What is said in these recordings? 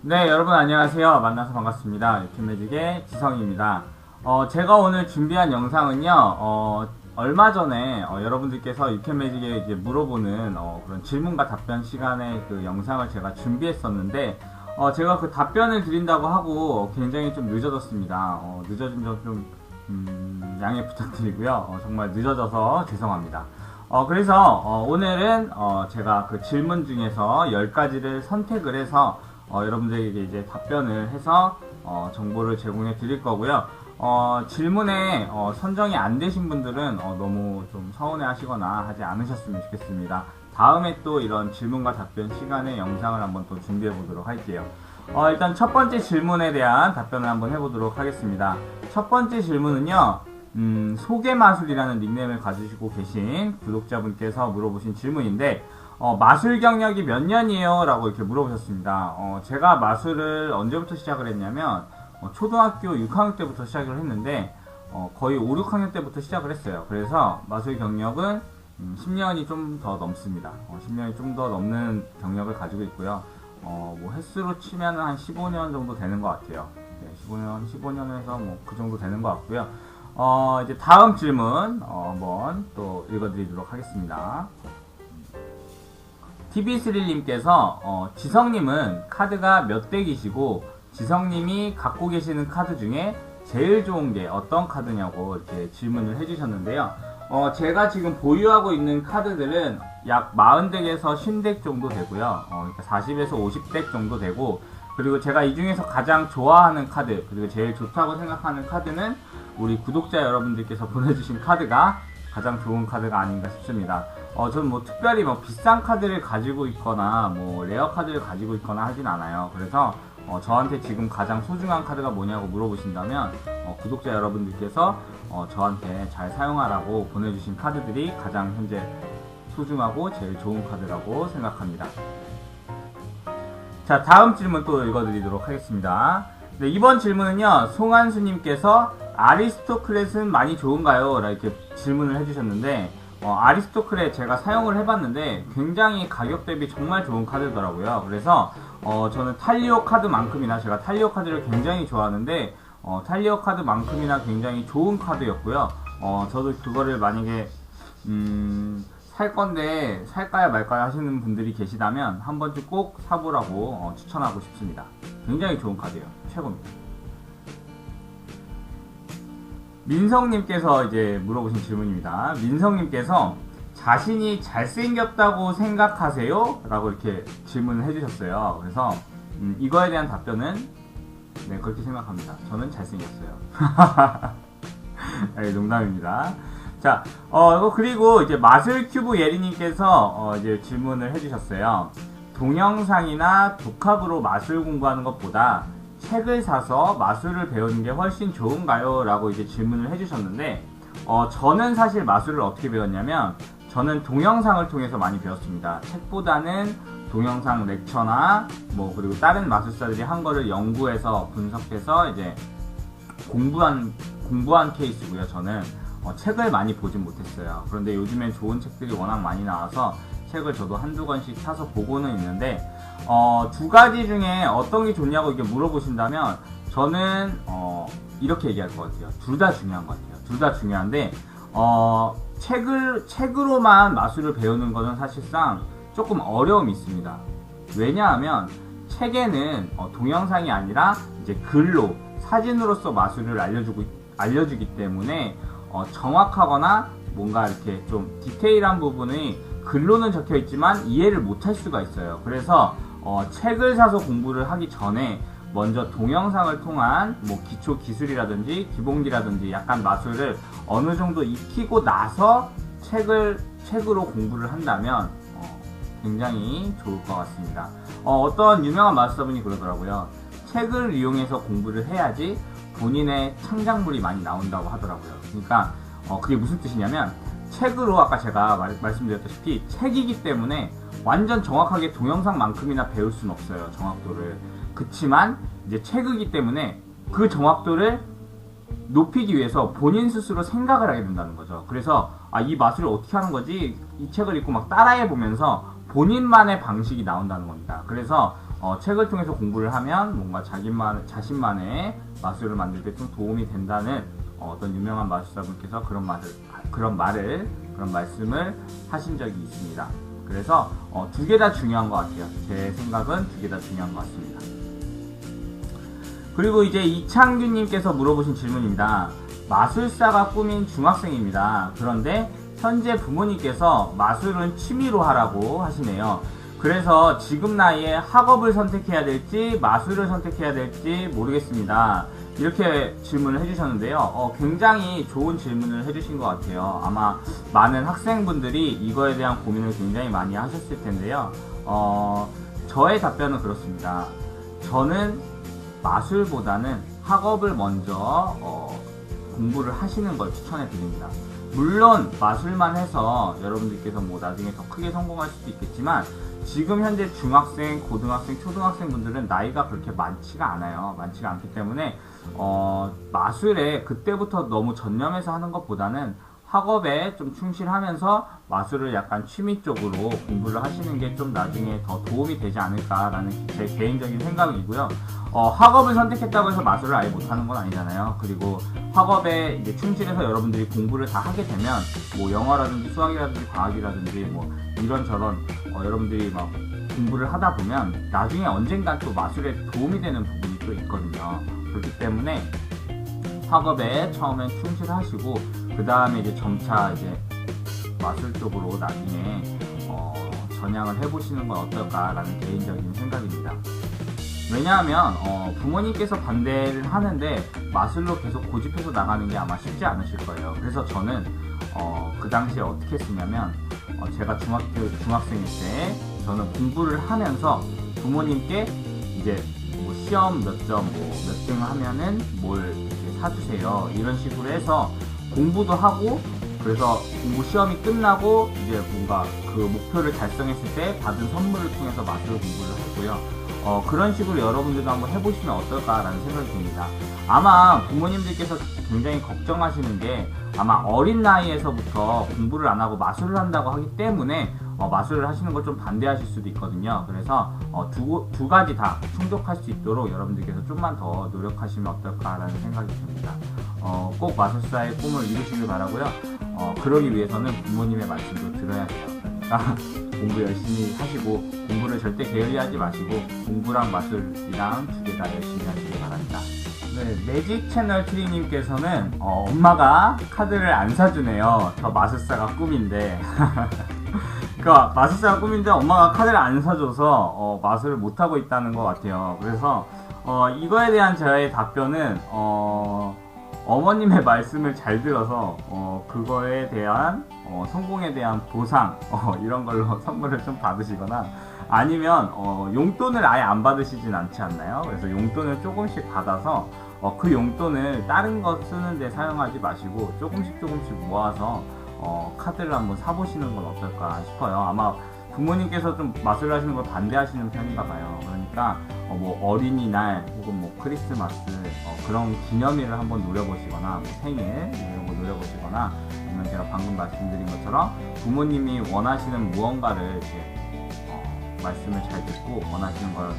네, 여러분 안녕하세요. 만나서 반갑습니다. 유튜브매직의 지성입니다. 제가 오늘 준비한 영상은요, 얼마 전에 여러분들께서 유튜브매직에 이제 물어보는 그런 질문과 답변 시간의 그 영상을 제가 준비했었는데, 제가 그 답변을 드린다고 하고 굉장히 좀 늦어졌습니다. 늦어진 점 좀 양해 부탁드리고요. 정말 늦어져서 죄송합니다. 그래서 오늘은 제가 그 질문 중에서 10가지를 선택을 해서 여러분들에게 이제 답변을 해서 정보를 제공해 드릴 거고요. 질문에 선정이 안 되신 분들은 너무 좀 서운해 하시거나 하지 않으셨으면 좋겠습니다. 다음에 또 이런 질문과 답변 시간에 영상을 한번 또 준비해 보도록 할게요. 일단 첫 번째 질문에 대한 답변을 한번 해보도록 하겠습니다. 첫 번째 질문은요, 소개마술이라는 닉네임을 가지시고 계신 구독자분께서 물어보신 질문인데, 마술 경력이 몇 년이에요? 라고 이렇게 물어보셨습니다. 제가 마술을 언제부터 시작을 했냐면, 초등학교 6학년 때부터 시작을 했는데, 거의 5, 6학년 때부터 시작을 했어요. 그래서 마술 경력은 10년이 좀 더 넘습니다. 10년이 좀 더 넘는 경력을 가지고 있고요. 뭐 횟수로 치면 한 15년 정도 되는 것 같아요. 네, 15년에서 뭐 그 정도 되는 것 같고요. 이제 다음 질문, 한번 또 읽어드리도록 하겠습니다. TV3님께서 지성님은 카드가 몇 덱이시고 지성님이 갖고 계시는 카드 중에 제일 좋은 게 어떤 카드냐고 이렇게 질문을 해주셨는데요. 제가 지금 보유하고 있는 카드들은 약 40덱에서 50덱 정도 되고요. 그러니까 40에서 50덱 정도 되고, 그리고 제가 이 중에서 가장 좋아하는 카드, 그리고 제일 좋다고 생각하는 카드는 우리 구독자 여러분들께서 보내주신 카드가 가장 좋은 카드가 아닌가 싶습니다. 저는 뭐 특별히 뭐 비싼 카드를 가지고 있거나 뭐 레어 카드를 가지고 있거나 하진 않아요. 그래서 저한테 지금 가장 소중한 카드가 뭐냐고 물어보신다면 구독자 여러분들께서 저한테 잘 사용하라고 보내주신 카드들이 가장 현재 소중하고 제일 좋은 카드라고 생각합니다. 자, 다음 질문 또 읽어드리도록 하겠습니다. 네, 이번 질문은요, 송한수님께서 아리스토크렛은 많이 좋은가요? 이렇게 질문을 해주셨는데, 아리스토크렛 제가 사용을 해봤는데 굉장히 가격 대비 정말 좋은 카드더라고요. 그래서 저는 탈리오 카드만큼이나, 제가 탈리오 카드를 굉장히 좋아하는데 탈리오 카드만큼이나 굉장히 좋은 카드였고요. 저도 그거를 만약에 살 건데 살까야 말까야 하시는 분들이 계시다면 한 번쯤 꼭 사보라고 추천하고 싶습니다. 굉장히 좋은 카드예요. 최고입니다. 민성님께서 이제 물어보신 질문입니다. 민성님께서 자신이 잘생겼다고 생각하세요? 라고 이렇게 질문을 해주셨어요. 그래서 이거에 대한 답변은 네, 그렇게 생각합니다. 저는 잘생겼어요. 네, 농담입니다. 자, 그리고 이제 마술큐브 예리님께서 이제 질문을 해주셨어요. 동영상이나 독학으로 마술 공부하는 것보다 책을 사서 마술을 배우는 게 훨씬 좋은가요? 라고 이제 질문을 해주셨는데, 저는 사실 마술을 어떻게 배웠냐면, 저는 동영상을 통해서 많이 배웠습니다. 책보다는 동영상 렉처나, 뭐, 그리고 다른 마술사들이 한 거를 연구해서 분석해서 이제 공부한 케이스고요. 저는 책을 많이 보진 못했어요. 그런데 요즘엔 좋은 책들이 워낙 많이 나와서 책을 저도 한두 권씩 사서 보고는 있는데, 두 가지 중에 어떤 게 좋냐고 이렇게 물어보신다면 저는 이렇게 얘기할 것 같아요. 둘 다 중요한 것 같아요. 둘 다 중요한데 책으로만 마술을 배우는 것은 사실상 조금 어려움이 있습니다. 왜냐하면 책에는 동영상이 아니라 이제 글로, 사진으로서 마술을 알려주기 때문에 정확하거나 뭔가 이렇게 좀 디테일한 부분이 글로는 적혀 있지만 이해를 못할 수가 있어요. 그래서 책을 사서 공부를 하기 전에 먼저 동영상을 통한 뭐 기초 기술이라든지 기본기라든지 약간 마술을 어느 정도 익히고 나서 책으로 공부를 한다면 굉장히 좋을 것 같습니다. 어떤 유명한 마술사분이 그러더라고요. 책을 이용해서 공부를 해야지 본인의 창작물이 많이 나온다고 하더라고요. 그러니까 그게 무슨 뜻이냐면, 책으로 아까 제가 말씀드렸다시피 책이기 때문에 완전 정확하게 동영상만큼이나 배울 수는 없어요. 정확도를. 그치만 이제 책이기 때문에 그 정확도를 높이기 위해서 본인 스스로 생각을 하게 된다는 거죠. 그래서 이 마술을 어떻게 하는 거지? 이 책을 읽고 막 따라해 보면서 본인만의 방식이 나온다는 겁니다. 그래서 책을 통해서 공부를 하면 뭔가 자신만의 마술을 만들 때 좀 도움이 된다는 어떤 유명한 마술사분께서 그런 말씀을 하신 적이 있습니다. 그래서 두 개 다 중요한 것 같아요. 제 생각은 두 개 다 중요한 것 같습니다. 그리고 이제 이창규님께서 물어보신 질문입니다. 마술사가 꿈인 중학생입니다. 그런데 현재 부모님께서 마술은 취미로 하라고 하시네요. 그래서 지금 나이에 학업을 선택해야 될지 마술을 선택해야 될지 모르겠습니다. 이렇게 질문을 해주셨는데요. 굉장히 좋은 질문을 해주신 것 같아요. 아마 많은 학생분들이 이거에 대한 고민을 굉장히 많이 하셨을 텐데요. 저의 답변은 그렇습니다. 저는 마술보다는 학업을 먼저 공부를 하시는 걸 추천해 드립니다. 물론 마술만 해서 여러분들께서 뭐 나중에 더 크게 성공할 수도 있겠지만 지금 현재 중학생, 고등학생, 초등학생 분들은 나이가 그렇게 많지가 않아요. 많지가 않기 때문에 마술에 그때부터 너무 전념해서 하는 것보다는 학업에 좀 충실하면서 마술을 약간 취미 쪽으로 공부를 하시는 게 좀 나중에 더 도움이 되지 않을까라는 제 개인적인 생각이고요. 학업을 선택했다고 해서 마술을 아예 못하는 건 아니잖아요. 그리고 학업에 이제 충실해서 여러분들이 공부를 다 하게 되면 뭐 영어라든지 수학이라든지 과학이라든지 뭐 이런저런 여러분들이 막 공부를 하다 보면 나중에 언젠간 또 마술에 도움이 되는 부분이 또 있거든요. 그렇기 때문에 학업에 처음엔 충실하시고 그 다음에 이제 점차 이제 마술 쪽으로 나중에 전향을 해보시는 건 어떨까라는 개인적인 생각입니다. 왜냐하면 부모님께서 반대를 하는데 마술로 계속 고집해서 나가는 게 아마 쉽지 않으실 거예요. 그래서 저는 그 당시에 어떻게 했냐면 제가 중학생일 때 저는 공부를 하면서 부모님께 이제 뭐 시험 몇 점 몇 등 하면은 뭘 이렇게 사주세요 이런 식으로 해서 공부도 하고, 그래서 공부 시험이 끝나고 이제 뭔가 그 목표를 달성했을 때 받은 선물을 통해서 마술 공부를 했고요. 그런 식으로 여러분들도 한번 해보시면 어떨까라는 생각이 듭니다. 아마 부모님들께서 굉장히 걱정하시는 게 아마 어린 나이에서부터 공부를 안 하고 마술을 한다고 하기 때문에 마술을 하시는 걸 좀 반대하실 수도 있거든요. 그래서 두 가지 다 충족할 수 있도록 여러분들께서 좀만 더 노력하시면 어떨까라는 생각이 듭니다. 꼭 마술사의 꿈을 이루시길 바라고요. 그러기 위해서는 부모님의 말씀도 들어야 돼요. 그러니까 공부 열심히 하시고 공부를 절대 게을리하지 마시고 공부랑 마술이랑 두 개 다 열심히 하시길 바랍니다. 네, 매직 채널 트리님께서는 엄마가 카드를 안 사주네요. 저 마술사가 꿈인데 그러니까 마술사가 꿈인데 엄마가 카드를 안 사줘서 마술을 못하고 있다는 것 같아요. 그래서 이거에 대한 저의 답변은 어머님의 말씀을 잘 들어서 그거에 대한 성공에 대한 보상 이런 걸로 선물을 좀 받으시거나 아니면 용돈을 아예 안 받으시진 않지 않나요? 그래서 용돈을 조금씩 받아서 그 용돈을 다른 거 쓰는 데 사용하지 마시고 조금씩 모아서 카드를 한번 사보시는 건 어떨까 싶어요. 아마 부모님께서 좀 마술을 하시는 걸 반대하시는 편인가 봐요. 그러니까 뭐 어린이날 혹은 뭐 크리스마스 그런 기념일을 한번 노려보시거나 뭐 생일 이런 거 노려보시거나 아니면 제가 방금 말씀드린 것처럼 부모님이 원하시는 무언가를 이렇게 말씀을 잘 듣고 원하시는 걸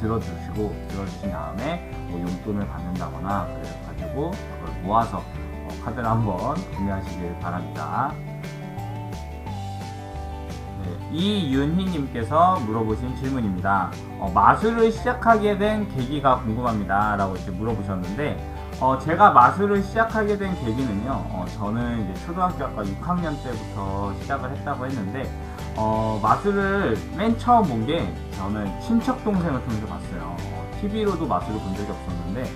들어주신 다음에 뭐 용돈을 받는다거나 그래가지고 그걸 모아서 카드를 한번 구매하시길 바랍니다. 네, 이윤희님께서 물어보신 질문입니다. 마술을 시작하게 된 계기가 궁금합니다 라고 이렇게 물어보셨는데 제가 마술을 시작하게 된 계기는요, 저는 이제 초등학교 아까 6학년 때부터 시작을 했다고 했는데 마술을 맨 처음 본 게 저는 친척 동생을 통해서 봤어요. TV로도 마술을 본 적이 없었는데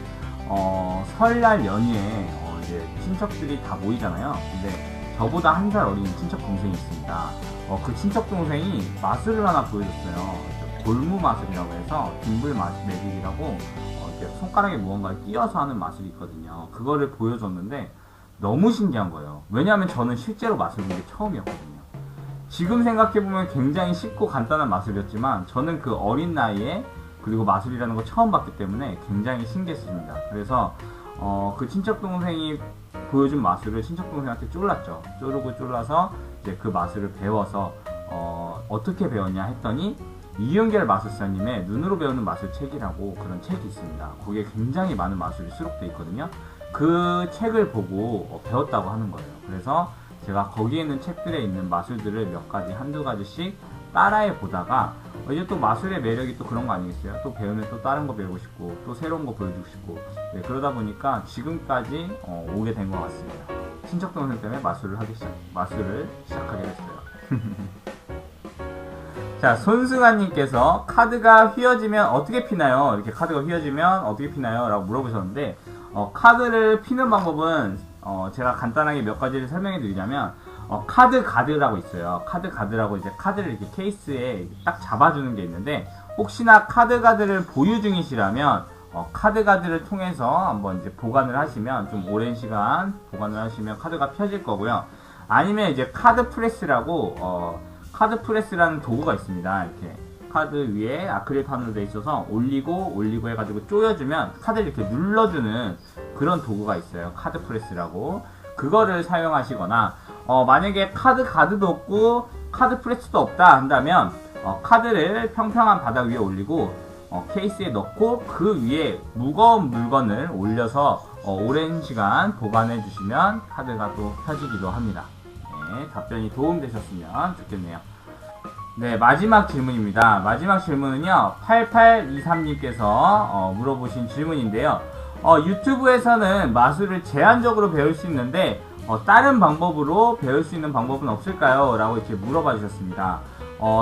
설날 연휴에 이제 친척들이 다 모이잖아요. 근데 저보다 한 살 어린 친척 동생이 있습니다. 그 친척 동생이 마술을 하나 보여줬어요. 골무 마술이라고 해서 딩블 매직이라고 이렇게 손가락에 무언가를 끼워서 하는 마술이 있거든요. 그거를 보여줬는데 너무 신기한 거예요. 왜냐하면 저는 실제로 마술 본 게 처음이었거든요. 지금 생각해보면 굉장히 쉽고 간단한 마술이었지만 저는 그 어린 나이에 그리고 마술이라는 걸 처음 봤기 때문에 굉장히 신기했습니다. 그래서 그 친척동생이 보여준 마술을 친척동생한테 쫄랐죠. 쫄라서 이제 그 마술을 배워서 어떻게 배웠냐 했더니 이윤결 마술사님의 눈으로 배우는 마술 책이라고 그런 책이 있습니다. 거기에 굉장히 많은 마술이 수록되어 있거든요. 그 책을 보고 배웠다고 하는 거예요. 그래서 제가 거기에 있는 책들에 있는 마술들을 몇 가지, 한두 가지씩 따라해 보다가 이제 또 마술의 매력이 또 그런 거 아니겠어요? 또 배우면 또 다른 거 배우고 싶고 또 새로운 거 보여주고 싶고 네, 그러다 보니까 지금까지 오게 된 것 같습니다. 친척 동생 때문에 마술을 시작하게 됐어요. 자, 손승아님께서 카드가 휘어지면 어떻게 피나요? 이렇게 카드가 휘어지면 어떻게 피나요? 라고 물어보셨는데 카드를 피는 방법은 제가 간단하게 몇 가지를 설명해 드리자면 카드 가드라고 있어요. 카드 가드라고 이제 카드를 이렇게 케이스에 딱 잡아주는 게 있는데 혹시나 카드 가드를 보유 중이시라면 카드 가드를 통해서 한번 이제 보관을 하시면 좀 오랜 시간 보관을 하시면 카드가 펴질 거고요. 아니면 이제 카드 프레스라고 카드 프레스라는 도구가 있습니다. 이렇게 카드 위에 아크릴판으로 되어 있어서 올리고 해가지고 조여주면 카드를 이렇게 눌러주는 그런 도구가 있어요. 카드 프레스라고. 그거를 사용하시거나 만약에 카드 가드도 없고 카드 프레스도 없다 한다면 카드를 평평한 바닥 위에 올리고 케이스에 넣고 그 위에 무거운 물건을 올려서 오랜 시간 보관해 주시면 카드가 또 펴지기도 합니다. 네, 답변이 도움되셨으면 좋겠네요. 네, 마지막 질문입니다. 마지막 질문은요, 8823님께서 물어보신 질문인데요. 유튜브에서는 마술을 제한적으로 배울 수 있는데, 다른 방법으로 배울 수 있는 방법은 없을까요? 라고 이렇게 물어봐 주셨습니다.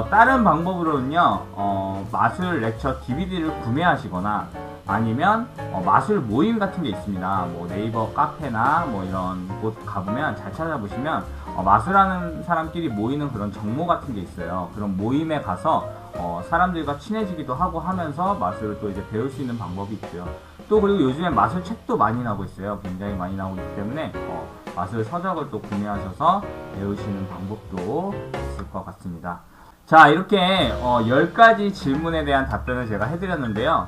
다른 방법으로는요, 마술 렉처 DVD를 구매하시거나, 아니면 마술 모임 같은 게 있습니다. 뭐 네이버 카페나 뭐 이런 곳 가보면 잘 찾아보시면 마술하는 사람끼리 모이는 그런 정모 같은 게 있어요. 그런 모임에 가서 사람들과 친해지기도 하고 하면서 마술을 또 이제 배울 수 있는 방법이 있고요. 또 그리고 요즘에 마술 책도 많이 나오고 있어요. 굉장히 많이 나오고 있기 때문에 마술 서적을 또 구매하셔서 배우시는 방법도 있을 것 같습니다. 자, 이렇게 10가지 질문에 대한 답변을 제가 해드렸는데요.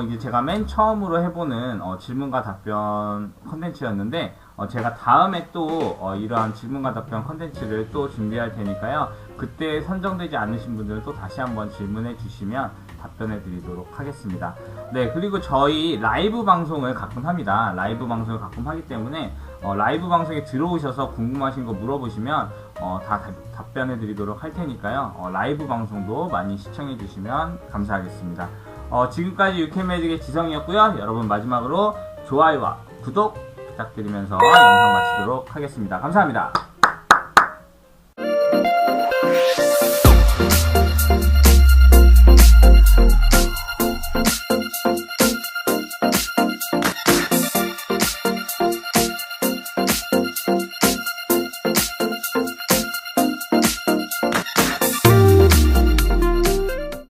이게 제가 맨 처음으로 해보는 질문과 답변 컨텐츠였는데 제가 다음에 또 이러한 질문과 답변 컨텐츠를 또 준비할 테니까요. 그때 선정되지 않으신 분들은 또 다시 한번 질문해 주시면 답변해 드리도록 하겠습니다. 네, 그리고 저희 라이브 방송을 가끔 합니다. 라이브 방송을 가끔 하기 때문에 라이브 방송에 들어오셔서 궁금하신 거 물어보시면 다 답변해 드리도록 할 테니까요. 라이브 방송도 많이 시청해 주시면 감사하겠습니다. 지금까지 유캔매직의 지성이었고요. 여러분 마지막으로 좋아요와 구독 부탁드리면서 영상 마치도록 하겠습니다. 감사합니다.